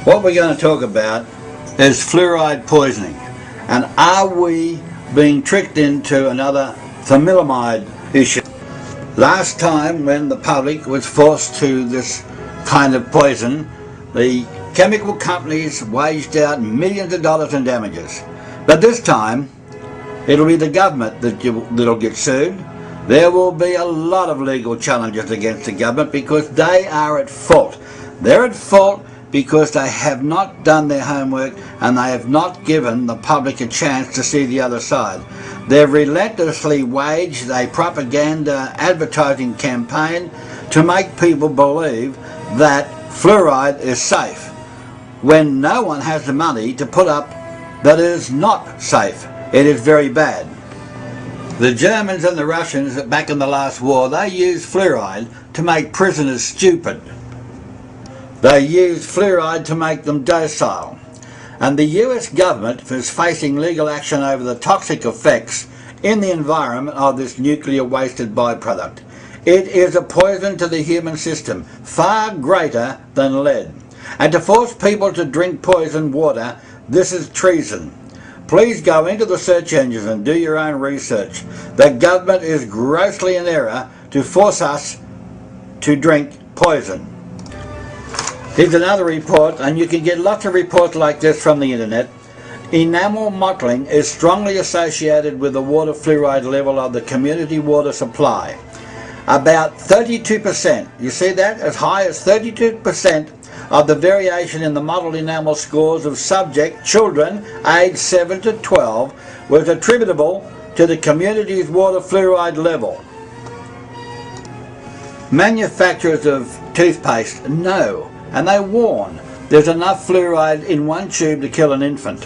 What we're going to talk about is fluoride poisoning, and are we being tricked into another thalidomide issue? Last time when the public was forced to this kind of poison, the chemical companies waged out millions of dollars in damages. But this time it'll be the government that'll get sued. There will be a lot of legal challenges against the government because they are at fault. They're at fault because they have not done their homework and they have not given the public a chance to see the other side. They've relentlessly waged a propaganda advertising campaign to make people believe that fluoride is safe, when no one has the money to put up that it is not safe. It is very bad. The Germans and the Russians back in the last war, they used fluoride to make prisoners stupid. They used fluoride to make them docile. And the US government is facing legal action over the toxic effects in the environment of this nuclear wasted byproduct. It is a poison to the human system, far greater than lead. And to force people to drink poisoned water, this is treason. Please go into the search engines and do your own research. The government is grossly in error to force us to drink poison. Here's another report, and you can get lots of reports like this from the internet. Enamel mottling is strongly associated with the water fluoride level of the community water supply. About 32%, you see that? As high as 32% of the variation in the mottled enamel scores of subject children aged 7 to 12 was attributable to the community's water fluoride level. Manufacturers of toothpaste know, and they warn, there's enough fluoride in one tube to kill an infant.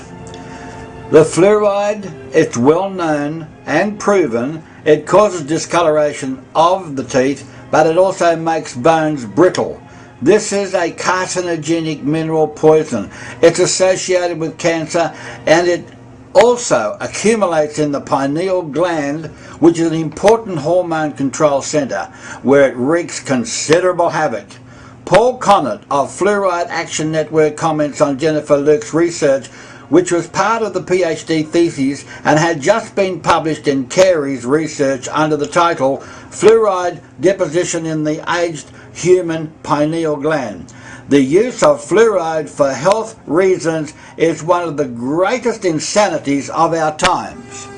The fluoride, it's well known and proven, it causes discoloration of the teeth, but it also makes bones brittle. This is a carcinogenic mineral poison. It's associated with cancer, and it also accumulates in the pineal gland, which is an important hormone control centre, where it wreaks considerable havoc. Paul Connett of Fluoride Action Network comments on Jennifer Luke's research, which was part of the PhD thesis and had just been published in Carey's research under the title Fluoride Deposition in the Aged Human Pineal Gland. The use of fluoride for health reasons is one of the greatest insanities of our times.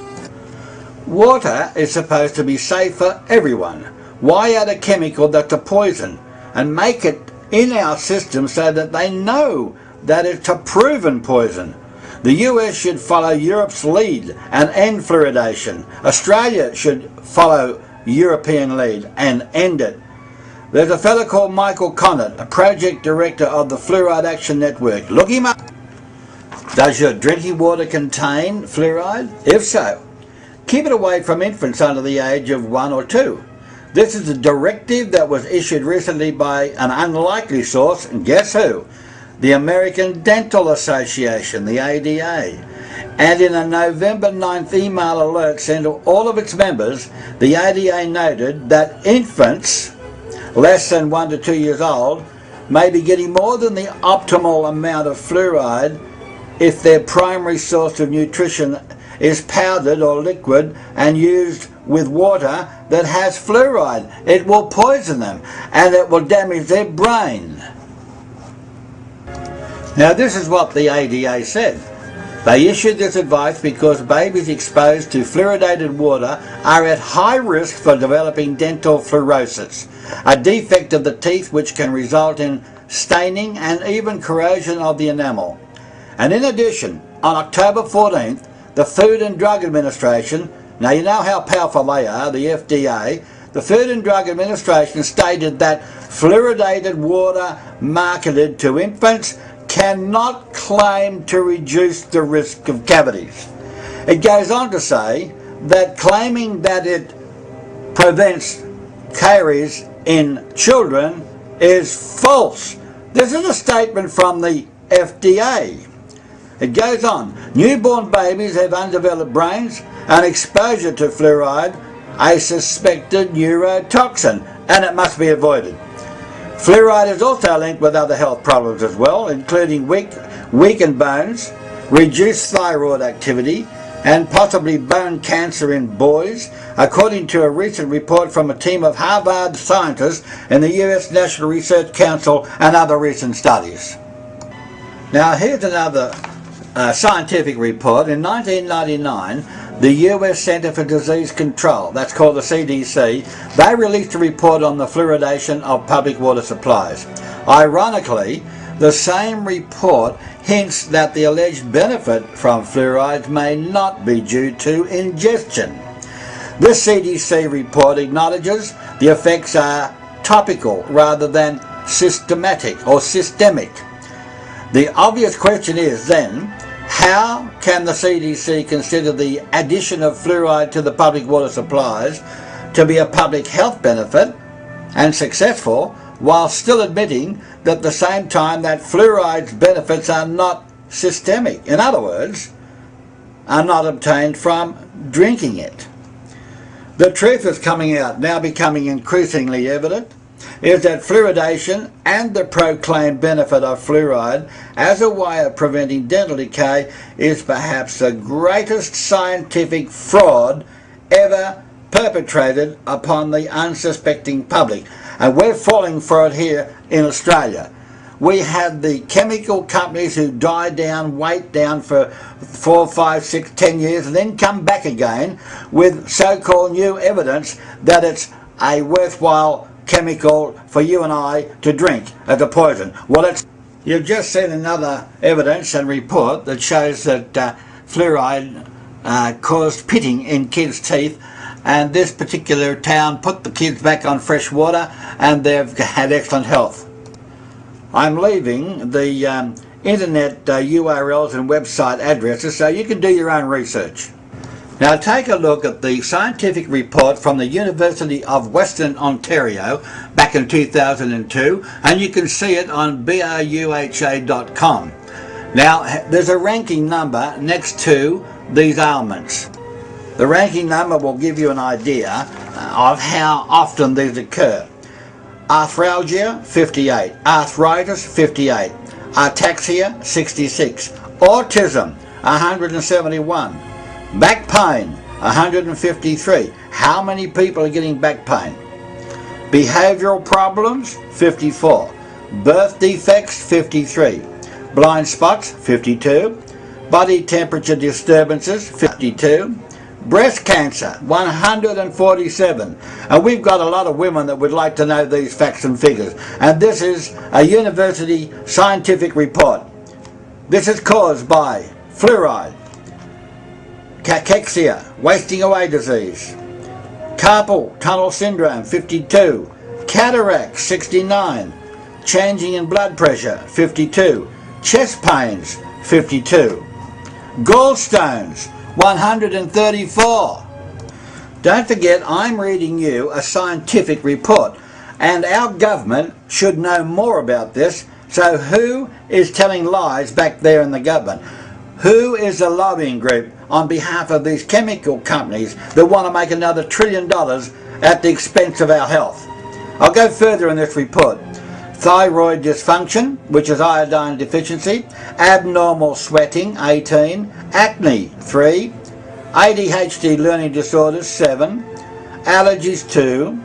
Water is supposed to be safe for everyone. Why add a chemical that's a poison and make it in our system so that they know that it's a proven poison? The US should follow Europe's lead and end fluoridation. Australia should follow European lead and end it. There's a fellow called Michael Connett, a project director of the Fluoride Action Network. Look him up. Does your drinking water contain fluoride? If so, keep it away from infants under the age of 1 or 2. This is a directive that was issued recently by an unlikely source, and guess who? The American Dental Association, the ADA. And in a November 9th email alert sent to all of its members, the ADA noted that infants less than 1 to 2 years old may be getting more than the optimal amount of fluoride if their primary source of nutrition is powdered or liquid and used with water that has fluoride. It will poison them and it will damage their brain. Now this is what the ADA said. They issued this advice because babies exposed to fluoridated water are at high risk for developing dental fluorosis, a defect of the teeth which can result in staining and even corrosion of the enamel. And in addition, on October 14th, the Food and Drug Administration, now you know how powerful they are, the FDA, the Food and Drug Administration stated that fluoridated water marketed to infants cannot claim to reduce the risk of cavities. It goes on to say that claiming that it prevents caries in children is false. This is a statement from the FDA. It goes on. Newborn babies have undeveloped brains and exposure to fluoride, a suspected neurotoxin, and it must be avoided. Fluoride is also linked with other health problems as well, including weakened bones, reduced thyroid activity, and possibly bone cancer in boys, according to a recent report from a team of Harvard scientists in the US National Research Council and other recent studies. Now here's another scientific report. In 1999, the US Centre for Disease Control, that's called the CDC, they released a report on the fluoridation of public water supplies. Ironically, the same report hints that the alleged benefit from fluorides may not be due to ingestion. This CDC report acknowledges the effects are topical rather than systemic. The obvious question is then, how can the CDC consider the addition of fluoride to the public water supplies to be a public health benefit and successful, while still admitting that at the same time that fluoride's benefits are not systemic? In other words, are not obtained from drinking it. The truth is coming out, now becoming increasingly evident, is that fluoridation and the proclaimed benefit of fluoride as a way of preventing dental decay is perhaps the greatest scientific fraud ever perpetrated upon the unsuspecting public. And we're falling for it here in Australia. We have the chemical companies who die down, wait down for 4, 5, 6, 10 years and then come back again with so-called new evidence that it's a worthwhile chemical for you and I to drink as a poison. Well, you've just seen another evidence and report that shows that fluoride caused pitting in kids' teeth, and this particular town put the kids back on fresh water and they've had excellent health. I'm leaving the internet URLs and website addresses so you can do your own research. Now take a look at the scientific report from the University of Western Ontario back in 2002, and you can see it on bruha.com. Now there's a ranking number next to these ailments. The ranking number will give you an idea of how often these occur. Arthralgia, 58. Arthritis, 58. Ataxia, 66. Autism, 171. Back pain, 153. How many people are getting back pain? Behavioural problems, 54. Birth defects, 53. Blind spots, 52. Body temperature disturbances, 52. Breast cancer, 147. And we've got a lot of women that would like to know these facts and figures. And this is a university scientific report. This is caused by fluoride, cachexia, wasting away disease, carpal tunnel syndrome, 52, cataract, 69, changing in blood pressure, 52, chest pains, 52, gallstones, 134. Don't forget, I'm reading you a scientific report, and our government should know more about this. So who is telling lies back there in the government? Who is the lobbying group on behalf of these chemical companies that want to make another $1 trillion at the expense of our health? I'll go further in this report. Thyroid dysfunction, which is iodine deficiency, abnormal sweating, 18, acne, 3, ADHD learning disorders, 7, allergies, 2,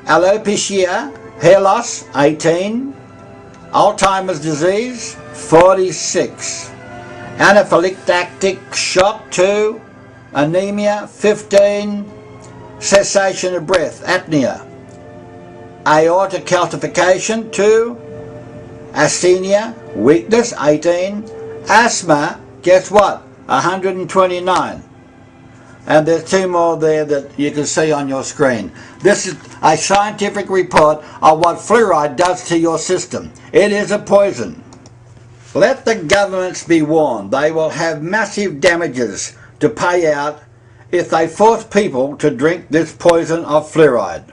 alopecia, hair loss, 18, Alzheimer's disease, 46, anaphylactic shock, 2, anemia, 15, cessation of breath, apnea, aortic calcification, 2, asthenia, weakness, 18, asthma, guess what, 129. And there's 2 more there that you can see on your screen. This is a scientific report of what fluoride does to your system. It is a poison. Let the governments be warned. They will have massive damages to pay out if they force people to drink this poison of fluoride.